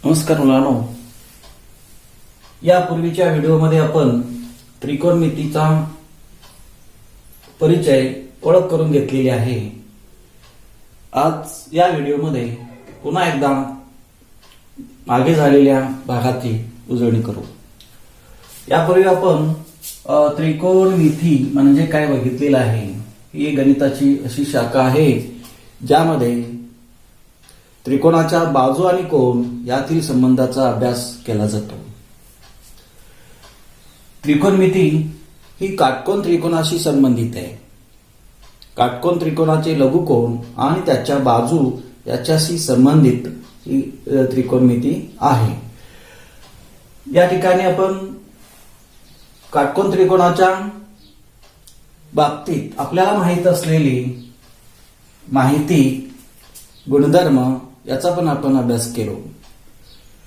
नमस्कार मुलांनो, यापूर्वीच्या व्हिडिओमध्ये आपण त्रिकोणमितीचा परिचय ओळख करून घेतलेली आहे। आज या व्हिडिओमध्ये पुन्हा एकदा मागे झालेल्या भागाची उजळणी करू। यापूर्वी आपण त्रिकोणमिती म्हणजे काय बघितलेलं आहे। ही गणिताची अशी शाखा आहे ज्यामध्ये त्रिकोणाच्या बाजू आणि कोन यातील संबंधाचा अभ्यास केला जातो। त्रिकोणमिती ही काटकोन त्रिकोणाशी संबंधित आहे। काटकोन त्रिकोणाचे लघुकोन आणि त्याच्या बाजू याच्याशी संबंधित ही त्रिकोणमिती आहे। या ठिकाणी आपण काटकोन त्रिकोणाच्या बाबतीत आपल्याला माहित असलेली माहिती, गुणधर्म याचा पण आपण अभ्यास केलो।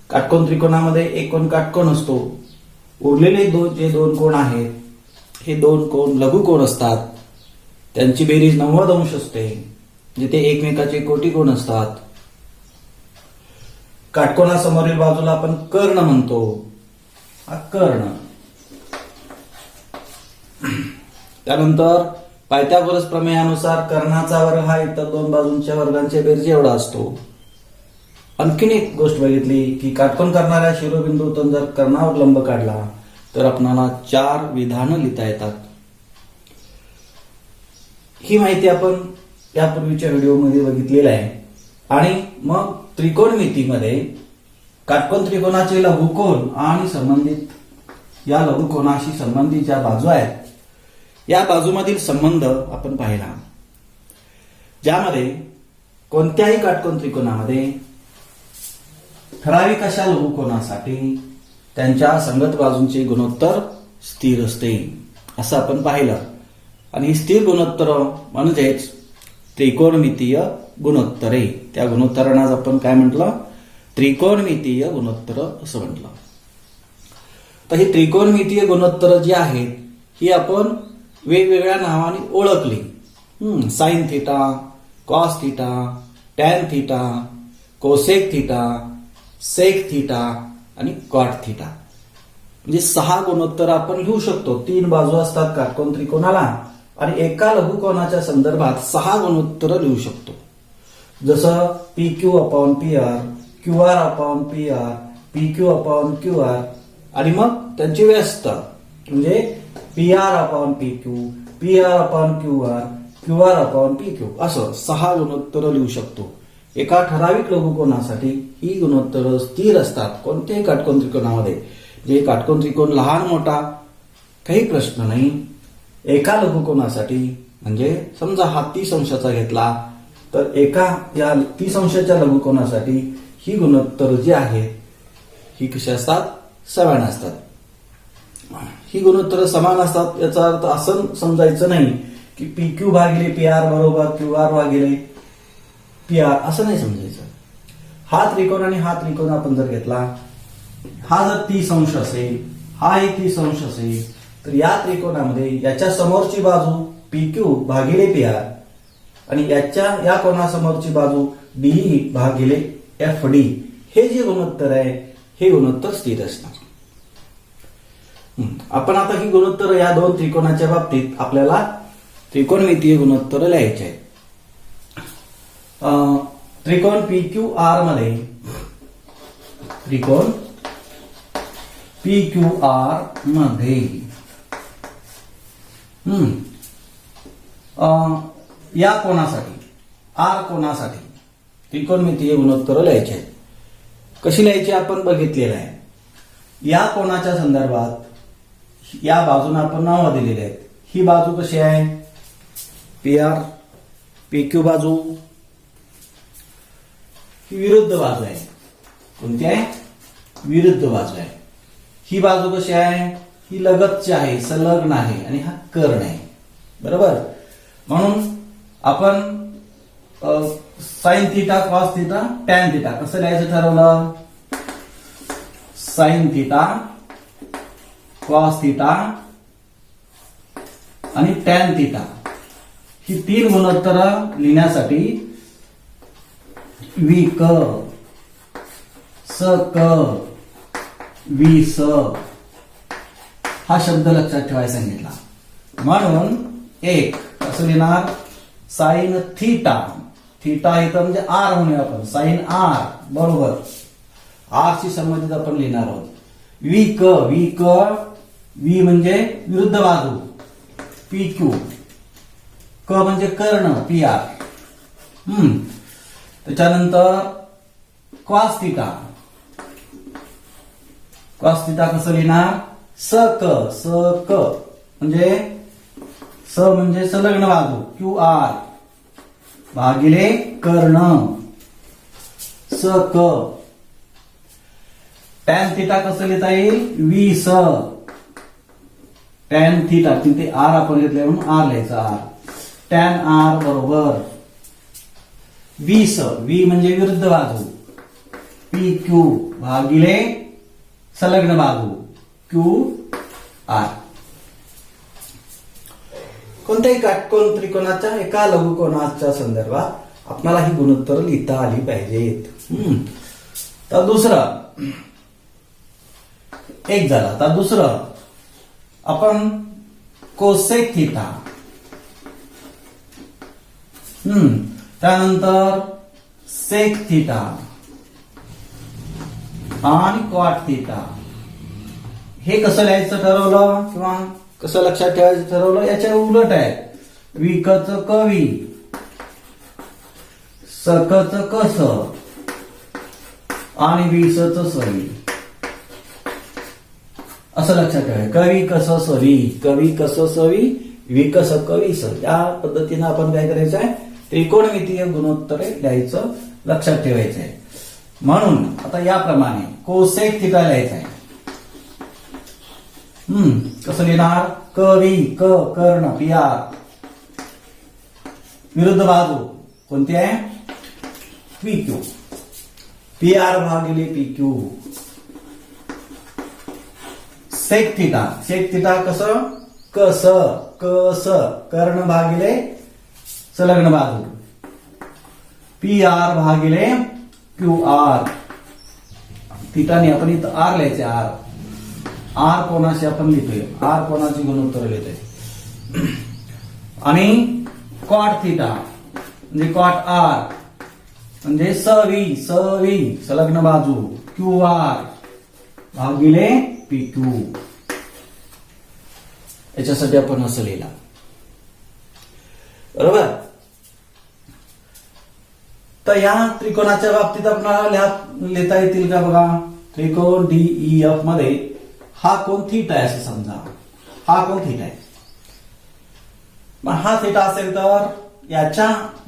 काटकोन त्रिकोणामध्ये एक कोन काटकोन असतो। उरलेले दोन कोन आहेत, हे दोन कोन लघुकोन असतात। त्यांची बेरीज 90 अंश असते, जिथे एकमेकाचे कोटी कोन असतात। काटकोनासमोरील बाजूला आपण कर्ण म्हणतो। हा कर्ण। त्यानंतर पायथागोरस प्रमेयानुसार कर्णाचा वर्ग हा इतर दोन बाजूंच्या वर्गांच्या बेरजे एवढा असतो। आणखीन एक गोष्ट बघितली की काटकोन करणाऱ्या शिरोबिंदूतून जर कर्णावर लंब काढला तर आपणाला 4 विधानं लिहिता येतात। ही माहिती आपण यापूर्वीच्या व्हिडिओमध्ये बघितलेली आहे। आणि मग त्रिकोणमितीमध्ये काटकोन त्रिकोणाचे लघुकोन आणि संबंधित या लघुकोनाशी संबंधित ज्या बाजू आहेत या बाजूमधील संबंध आपण पाहिला, ज्यामध्ये कोणत्याही काटकोन त्रिकोणामध्ये ठराविक अशा लघुकोनासाठी त्यांच्या संगत बाजूंचे गुणोत्तर स्थिर असते असं आपण पाहिलं। आणि स्थिर गुणोत्तर म्हणजेच त्रिकोणमितीय गुणोत्तरे। त्या गुणोत्तरांना आपण काय म्हटलं? त्रिकोणमितीय गुणोत्तर असं म्हटलं। तर ही त्रिकोणमितीय गुणोत्तर जी आहेत ही आपण वेगवेगळ्या नावाने ओळखली। Sine theta, cos theta, tan theta, cosec theta, sec theta आणि कॉट थिटा। म्हणजे 6 गुणोत्तर आपण लिहू शकतो। 3 बाजू असतात काटकोन त्रिकोणाला आणि एका लघुकोनाच्या संदर्भात 6 गुणोत्तर लिहू शकतो। जसं PQ upon PR, QR upon PR, PQ upon QR आणि मग त्यांची व्यस्त म्हणजे PR upon PQ, PR upon QR, QR upon PQ असं 6 गुणोत्तर लिहू शकतो। एका ठराविक लघुकोनासाठी ही गुणोत्तर स्थिर असतात कोणत्याही काटकोन त्रिकोणामध्ये। जे काटकोन त्रिकोण लहान मोठा काही प्रश्न नाही। एका लघुकोनासाठी म्हणजे समजा हा 30 अंशाचा घेतला तर एका या 30 अंशाच्या लघुकोनासाठी ही गुणोत्तर जी आहेत ही कशी असतात? समान असतात। ही गुणोत्तर समान असतात याचा अर्थ असं समजायचं नाही की PQ भागिले PR बरोबर QR भागिले PR असं नाही समजायचं। हा त्रिकोण आणि हा त्रिकोण आपण जर घेतला, हा जर 30 अंश असेल, हाही 30 अंश असेल, तर या त्रिकोणामध्ये याच्या समोरची बाजू PQ भागिले PR आणि या कोणासमोरची बाजू DE भागिले FD हे जे गुणोत्तर आहे हे गुणोत्तर स्थिर असणार। आपण आता ही गुणोत्तर या दोन त्रिकोणाच्या बाबतीत आपल्याला त्रिकोणमितीय गुणोत्तर लिहायचे आहेत। त्रिकोण PQR मध्ये या कोणासाठी R कोणासाठी त्रिकोणमितीय गुणोत्तर लिहायचे आहेत। कशी लिहायची आपण बघितलेलं आहे। या कोणाच्या संदर्भात या बाजूने आपण नावं दिलेली आहेत। ही बाजू कशी आहे? PR, PQ बाजू ही विरुद्ध बाजू आहे। कोणती आहे? विरुद्ध बाजू आहे। ही बाजू कशी आहे? ही लगतची आहे, संलग्न आहे आणि हा कर्ण आहे, बरोबर। म्हणून आपण sine theta, cos theta, tan theta कसं लिहायचं ठरवलं? साइन थिटा, कॉस थिटा आणि टॅन थिटा ही 3 गुणोत्तर लिहिण्यासाठी विक क वी स हा शब्द लक्षात ठेवायला सांगितला. म्हणून एक कसं लिहिणार साइन थीटा. थीटा इथं म्हणजे आर म्हणूया आपण. साइन आर बरोबर आर शी संबंधित आपण लिहिणार आहोत. वी क वी म्हणजे विरुद्ध बाजू पी क्यू. क म्हणजे कर्ण पी आर. त्याच्यानंतर कॉस थिटा. कॉस थिटा कसं लिहिणार स क म्हणजे संलग्न बाजू क्यू आर भागिले कर्ण स क. टॅन थिटा कसं लिहिता येईल वी स. टॅन थिटा तिथे आर आपण घेतले म्हणून आर लिहायचा आर. टॅन आर बरोबर वी स. वी म्हणजे विरुद्ध बाजू पी क्यू भागिले संलग्न बाजू क्यू आर. कोणत्याही काटकोन त्रिकोणाच्या एका लघुकोनाच्या संदर्भात आपल्याला ही गुणोत्तर लिहिता आली पाहिजेत. तर दुसरं एक झाला. आता दुसरं आपण कोसेक थिटा. त्यानंतर सेक थिटा आणि कॉट थिटा. हे कसं लिहायचं ठरवलं किंवा कसं लक्षात ठेवायचं ठरवलं याच्या उलट आहे. विकच कवी सकच कस आणि विसच सवी असं लक्षात ठेवायचं. कवी कस सवी कवी कस सवी विकस कवी स. या पद्धतीनं आपण काय करायचं आहे त्रिकोणमितीय गुणोत्तरे लिहायचं लक्षात ठेवायचं आहे. म्हणून आता याप्रमाणे कोसेक थिटा लिहायचं आहे. कसं लिहिणार कवी क कर्ण पी आर विरुद्ध बाजू कोणती आहे पी क्यू. पी आर भागिले P Q. Sec theta. Sec theta कसं कस कस कर्ण भागिले संलग्न बाजू पी आर भागिले क्यू आर. थिटाने आपण इथं आर लिहायचे आर. आर कोणाशी आपण लिहितोय आर कोणाची गुणोत्तर लिहितोय. आणि कॉट थिटा म्हणजे कॉट आर म्हणजे सवी संलग्न बाजू क्यू आर भागिले पी क्यू. याच्यासाठी आपण असं लिहिला बरोबर. तर या त्रिकोणाच्या बाबतीत आपल्याला लिहिता येतील का बघा. त्रिकोण डीईएफ मध्ये हा कोण थीटा आहे असं समजा. हा कोण थीटा आहे. मग हा थीटा असेल तर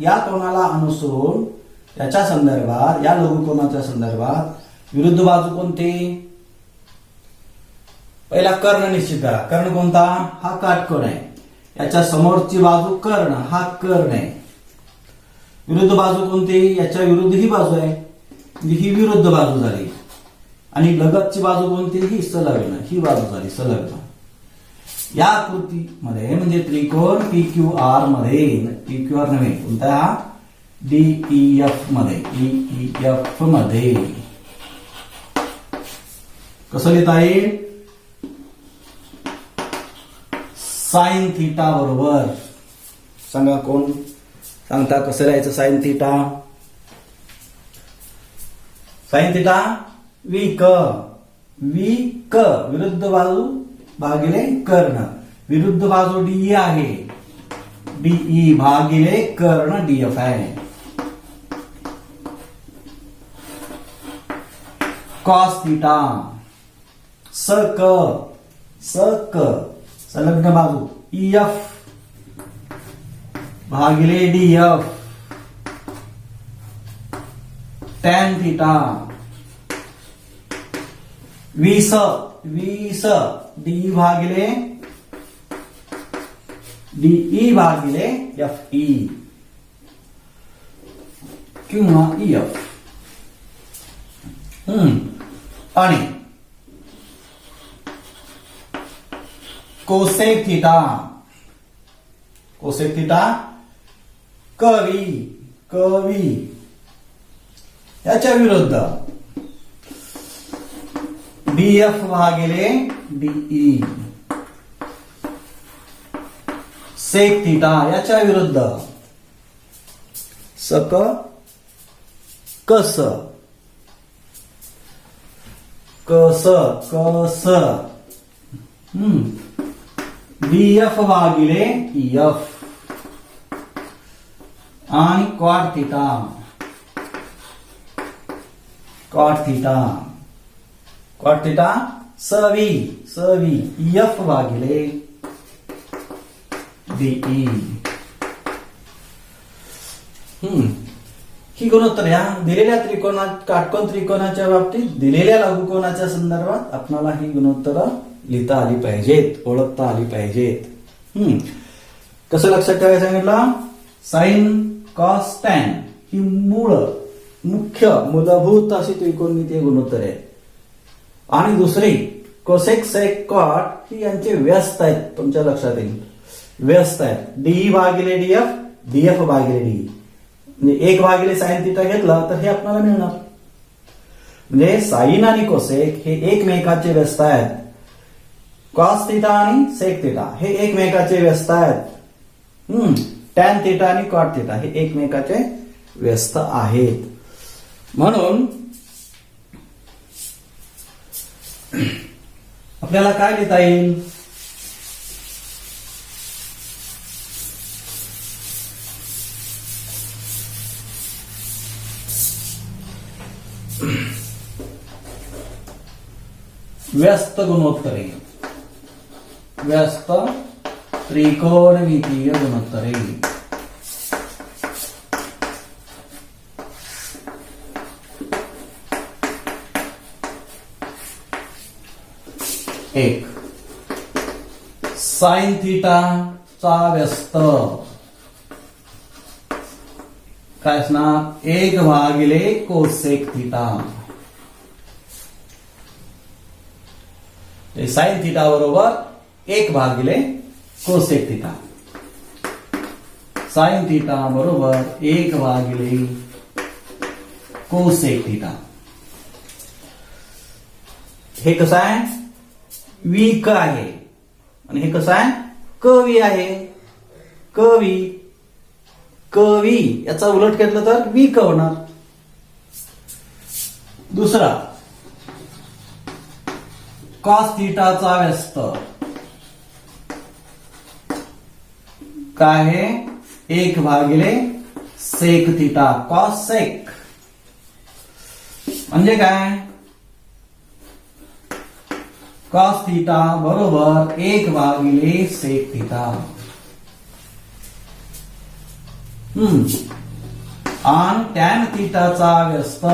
या कोणाला अनुसरून याच्या संदर्भात या लघुकोनाच्या संदर्भात विरुद्ध बाजू कोणती. पहिला कर्ण निश्चित करा. कर्ण कोणता हा काटकोन आहे. याच्या समोरची बाजू कर्ण हा कर्ण आहे. विरुद्ध बाजू कोणती याच्या विरुद्ध ही बाजू आहे. ही विरुद्ध बाजू झाली. आणि लगतची बाजू कोणती ही संलग्न ही बाजू झाली संलग्न. या कृतीमध्ये म्हणजे त्रिकोण पी क्यू आर मध्ये पी क्यू आर नव्हे कोणता डीईएफ मध्ये डीईएफ मध्ये कसं लिहिता येईल साइन थिटा बरोबर. सांगा कोण सांगता कसं लिहायचं साइन थिटा. साइन थिटा वी क विरुद्ध बाजू भागिले कर्ण. विरुद्ध बाजू डीई आहे. डीई भागिले कर्ण डीएफ आहे. कॉस थिटा स क संलग्न बाजू ईएफ भागिले डीएफ. टॅन थिटा वीस डी भागिले डीई भागिले एफ ई किंवा ईएफ. आणि कोसेक थिटा कवी याच्या विरुद्ध डीएफ भागिले डीई सेक थिटा याच्या विरुद्ध सक कस कस कस डीएफ भागिले एफ आणि cot theta cot theta cot theta सवी सवी एफ भागिले डीई ही गुणोत्तर या दिलेल्या काटकोन त्रिकोणाच्या बाबतीत दिलेल्या लघुकोनाच्या संदर्भात आपल्याला ही गुणोत्तर लिहिता आली पाहिजेत, ओळखता आली पाहिजेत. कसं लक्षात ठेवायचं सांगितलं? साइन कॉस टॅन ही मुख्य मूलभूत अशी त्रिकोणमितीय गुणोत्तर आहे. आणि दुसरी कोसेक सेक कॉट ही यांचे व्यस्त आहेत. तुमच्या लक्षात येईल व्यस्त आहेत. डीई भागिले डीएफ डीएफ भागिले डीई म्हणजे 1 भागिले साइन थिटा घेतला तर हे आपल्याला मिळणार. म्हणजे साइन आणि कोसेक हे एकमेकाचे व्यस्त आहेत. कॉस थिटा आणि सेक थिटा हे एकमेकाचे व्यस्त आहेत. टॅन थिटा आणि कॉट थिटा हे एकमेकाचे व्यस्त आहेत. म्हणून आपल्याला काय लिहिता येईल? व्यस्त गुणोत्तरे व्यस्त त्रिकोणमितीय गुणोत्तरे. एक साइन थिटा चा व्यस्त काय असणार? 1 भागिले कोसेक थिटा. साइन थिटा बरोबर 1 भागिले कोसेक थिटा. साइन थिटा बरोबर 1 भागिले कोसेक थिटा. हे कसं आहे? वी क आहे आणि हे कसं आहे? कवी आहे. कवी कवी याचा उलट घेतलं तर वी क होणार. दुसरा कॉस थिटाचा व्यस्त काय आहे? 1 भागिले सेक थिटा. कॉस सेक म्हणजे काय? कॉस थिटा बरोबर 1 भागिले सेक थिटा. आणि टॅन थिटाचा व्यस्त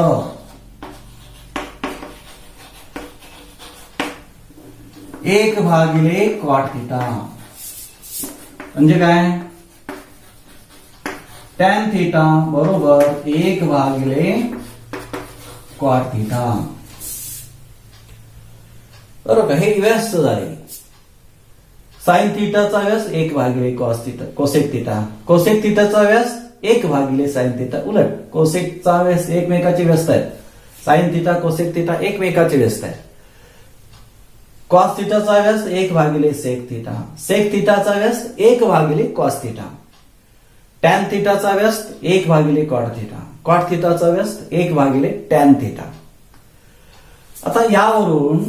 1 भागिले कॉट थिटा म्हणजे काय? टॅन थिटा बरोबर 1 भागिले कॉट थिटा. बरोबर हे व्यस्त झाले. साइन थिटाचा व्यास 1 भागिले cos theta cosec theta. Cosec थिटाचा व्यास 1 भागिले साइन थिटा. उलट कोसेकचा व्यास एकमेकाचे व्यस्त आहेत. साइन थिटा कोसेक थिटा एकमेकाचे व्यस्त आहेत. कॉस थिटाचा व्यास 1 भागिले सेक थिटा. सेक थिटाचा व्यास 1 भागिले कॉस थिटा. टॅन थिटाचा व्यास 1 भागिले कॉट थिटा. कॉट थिटाचा व्यास 1 भागिले टॅन थिटा. आता यावरून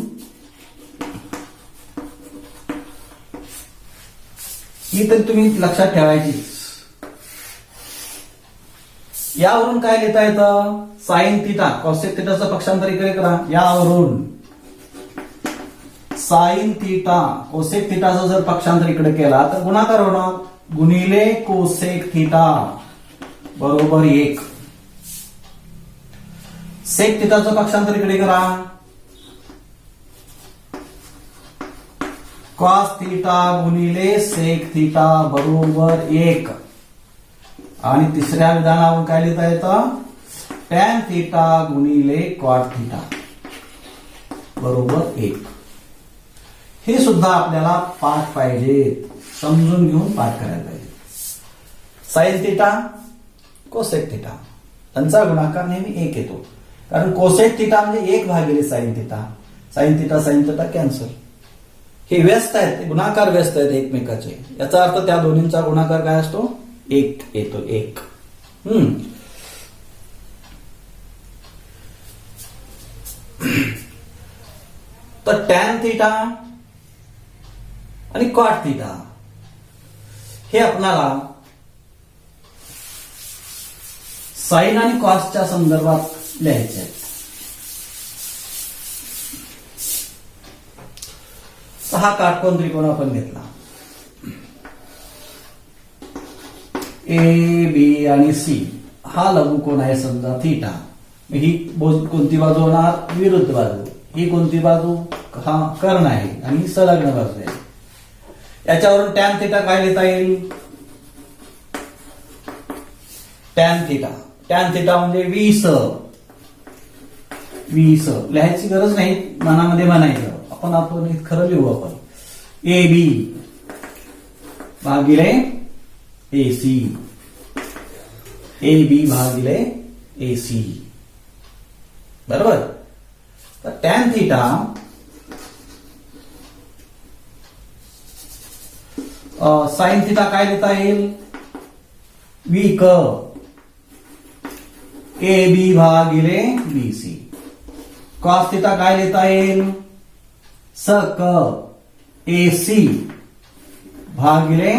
ही तर तुम्ही लक्षात ठेवायची. यावरून काय लिहिता येतं? साइन थिटा कॉसेक थिटाचं पक्षांतर इकडे करा. यावरून साइन थिटा कोसेक थिटाचा जर पक्षांतर इकडे केला तर गुणाकार होणार. गुणिले कोसेक थिटा बरोबर 1. सेक थिटाचं पक्षांतर इकडे करा. कॉस थिटा गुणिले सेक थिटा बरोबर 1. आणि तिसऱ्या विधानावरून काय लिहिता येतं? टॅन थिटा गुणिले कॉट थिटा बरोबर 1. हे सुद्धा आपल्याला पाठ पाहिजे. समजून घेऊन पाठ करायला पाहिजे. साइन थिटा कोसेक थिटा त्यांचा गुणाकार नेहमी 1 येतो. कारण कोसेक थिटा म्हणजे 1 भागिले sign theta. Sine theta cancel. हे व्यस्त आहेत, गुणाकार व्यस्त आहेत एकमेकाचे. याचा अर्थ त्या दोन्हींचा गुणाकार काय असतो? 1 येतो, 1. तर टॅन थिटा आणि कॉट थिटा हे आपल्याला साइन आणि कॉसच्या संदर्भात लिहायचे आहेत. तर हा काटकोन त्रिकोण आपण घेतला. ए बी आणि सी हा लघुकोन आहे समजा थिटा. ही कोणती बाजू होणार? विरुद्ध बाजू. ही कोणती बाजू? हा कर्ण आहे आणि संलग्न बाजू आहे. याच्यावरून टॅन थिटा काय लिहिता येईल? Tan theta. टॅन थिटा म्हणजे 20 लिहायची गरज नाही, मनामध्ये म्हणायचं. आपण खरं लिहू आपण. ए बी भागिले ए सी, ए बी भागिले ए सी, बरोबर. तर टॅन थिटा साइन थिटा काय लिहिता येईल? विक ए बी भागिले बी सी. कॉस थिटा काय लिहिता येईल? सक ए सी भागिले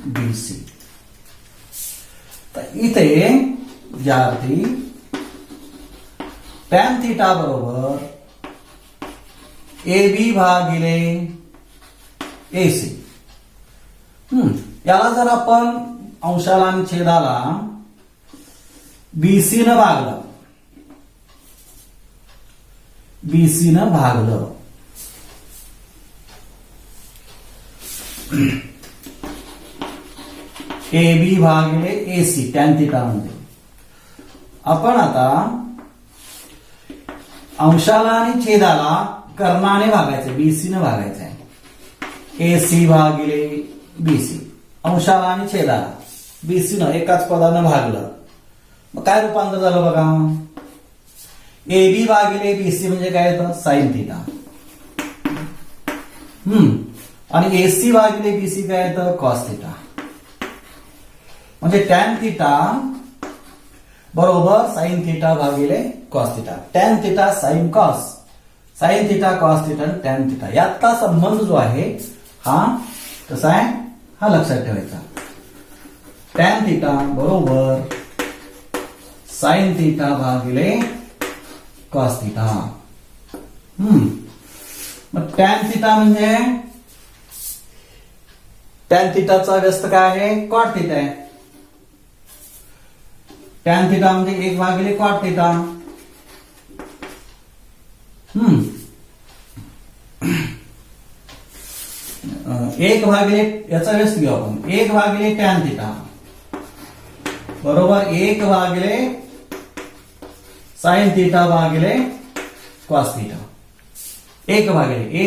बी सी. तर इथे विद्यार्थी टॅन थिटा बरोबर ए बी भागिले ए सी. याला जर आपण अंशाला आणि छेदाला बीसी न भागलं, बीसी न भागलं, ए बी भागिले ए सी टॅन थिटा मध्ये आपण आता अंशाला आणि छेदाला कर्णाने भागायचं, बीसी न भागायचं आहे. ए सी भागिले बीसी अंशाला आणि छेदाला बीसी न एकाच पदानं भागलं. मग काय रूपांतर झालं बघा. ए बी भागिले बीसी म्हणजे काय येतं? Sine theta. आणि एसी भागिले बीसी काय येतं? Cos theta. म्हणजे टॅन थिटा बरोबर साइन थिटा भागिले cos theta. Tan theta sine cos, sine theta cos theta आणि टॅन थिटा यातला संबंध जो आहे हा कसा आहे? हा लक्षात ठेवायचा. टॅन थिटा बरोबर साइन थिटा भागिले कॉस थिटा. मग टॅन थिटा म्हणजे टॅन थिटाचा व्यस्त काय आहे? कॉट थिटा आहे. टॅन थिटा म्हणजे 1 भागिले कॉट थिटा. एक भागिले याचा व्यस्त घेऊ आपण. 1 भागिले टॅन थिटा बरोबर 1 भागिले साइन थिटा भागिले कॉस थिटा. 1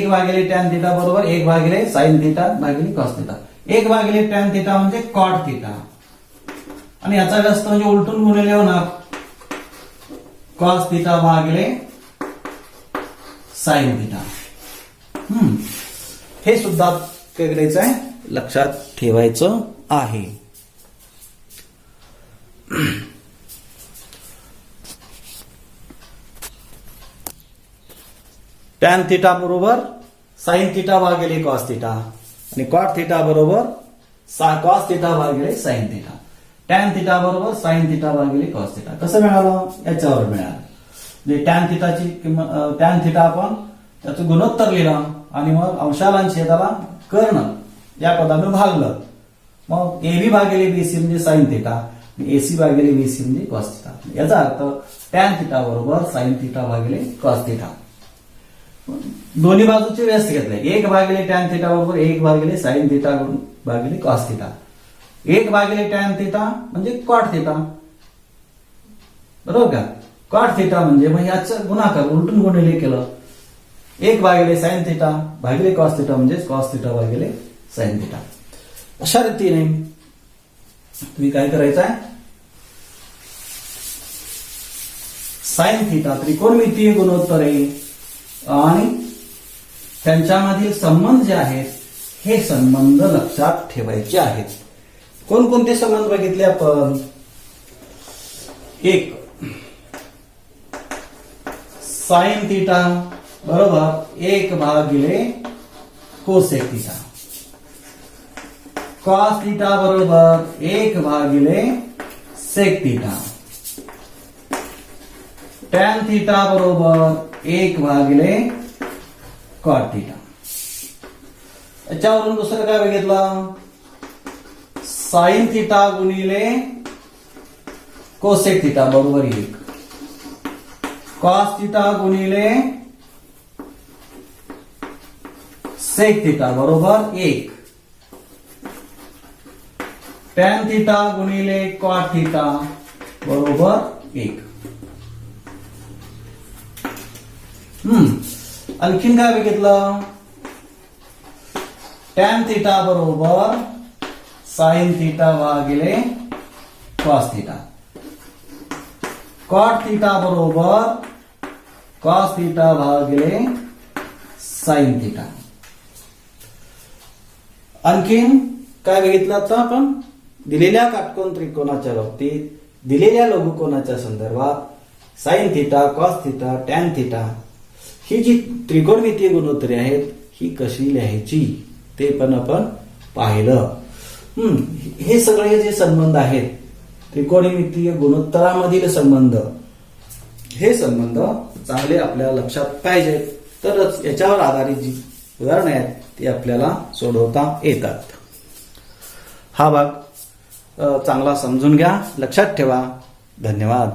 भागिले टॅन थिटा बरोबर 1 भागिले साइन थिटा भागिले कॉस थिटा. 1 भागिले टॅन थिटा म्हणजे कॉट थिटा आणि याचा व्यस्त म्हणजे उलटून गुणिले होणार कॉस थिटा भागिले साइन थिटा. हे सुद्धा काय करायचं आहे? लक्षात ठेवायचं आहे. टॅन थिटा बरोबर साइन थिटा भागिले कॉस थिटा आणि कॉट थिटा बरोबर कॉस थिटा भागिले साइन थिटा. टॅन थिटा बरोबर साइन थिटा भागिले कॉस थिटा. कसं मिळालं? याच्यावर मिळालं. म्हणजे टॅन थिटाची किंमत, टॅन थिटा आपण त्याचं गुणोत्तर लिहिलं आणि मग अंशाला आणि छेदाला कर्ण या पदानं भागलं. मग एबी भागिले बीसी म्हणजे साइन थिटा, एसी भागिले बीसी म्हणजे कॉस थिटा. याचा अर्थ टॅन थिटा बरोबर साइन थिटा भागिले कॉस थिटा. दोन्ही बाजूचे व्यस्त घेतले. 1 भागिले टॅन थिटा बरोबर 1 भागिले साइन थिटा भागिले कॉस थिटा. 1 भागिले टॅन थिटा म्हणजे कॉट थिटा, बरोबर का? कॉट थिटा म्हणजे मग याचं गुणाकार उलटून गुणिले केलं. 1 भागिले साइन थिटा भागिले कॉस थिटा म्हणजे कॉस थिटा भागिले साइन थिटा. अशा रीतीने तुम्ही काय करायचं आहे? साइन थिटा त्रिकोणमितीय गुणोत्तर आहे आणि त्यांच्यामधील संबंध जे आहेत हे संबंध लक्षात ठेवायचे आहेत. कोणकोणते संबंध बघितले आपण? एक, साइन थिटा बरोबर 1/कोसेक थिटा. कॉस थिटा बरोबर 1/सेक थिटा. टॅन थिटा बरोबर 1/कॉट थिटा. याच्यावरून दुसरं काय बघितलं? साइन थिटा गुणिले कोसेक थिटा बरोबर 1. कॉस थिटा गुणिले सेक थिटा बरोबर 1. टॅन थिटा गुणिले कॉट थिटा बरोबर 1. आणखीन काय बघितलं? टॅन थिटा बरोबर साइन थिटा भागिले कॉस थिटा. कॉट थिटा बरोबर कॉस थिटा भागिले साइन थिटा. आणखीन काय बघितलं आता आपण? दिलेल्या काटकोन त्रिकोणाच्या बाबतीत दिलेल्या लघुकोनाच्या संदर्भात sine theta, cos theta, tan theta ही जी त्रिकोणमितीय गुणोत्तरे आहेत ही कशी लिहायची ते पण आपण पाहिलं. हे सगळे जे संबंध आहेत त्रिकोणमितीय गुणोत्तरामधील संबंध, हे संबंध चांगले आपल्या लक्षात पाहिजेत, तरच याच्यावर आधारित जी उदाहरणे आहेत ती आपल्याला सोडवता येतात. हा भाग चांगला समजून घ्या, लक्षात ठेवा. धन्यवाद.